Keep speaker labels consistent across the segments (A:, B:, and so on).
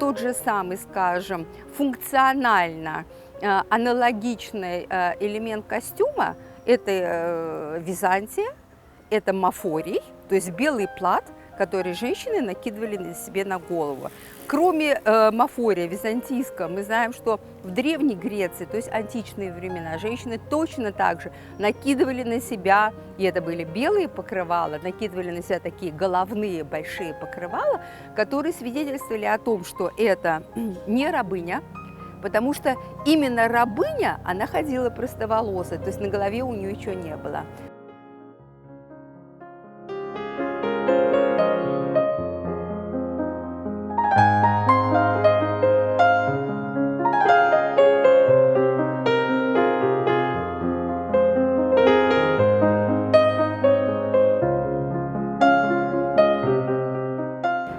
A: тот же самый, скажем, функционально аналогичный элемент костюма – это Византия, это мафорий, то есть белый плат, который женщины накидывали на себе на голову. Кроме мафория византийского, мы знаем, что в Древней Греции, то есть античные времена, женщины точно так же накидывали на себя, и это были белые покрывала, накидывали на себя такие головные большие покрывала, которые свидетельствовали о том, что это не рабыня, потому что именно рабыня, она ходила простоволосой, то есть на голове у нее ничего не было.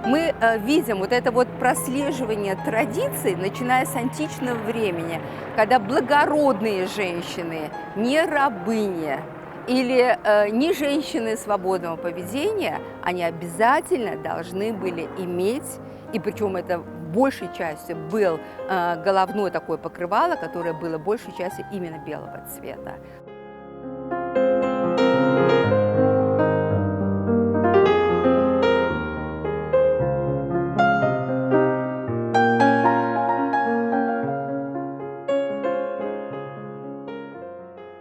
A: Мы видим вот это вот прослеживание традиций, начиная с античного времени, когда благородные женщины, не рабыни или не женщины свободного поведения, они обязательно должны были иметь, и причем это большей частью был головное такое покрывало, которое было большей частью именно белого цвета.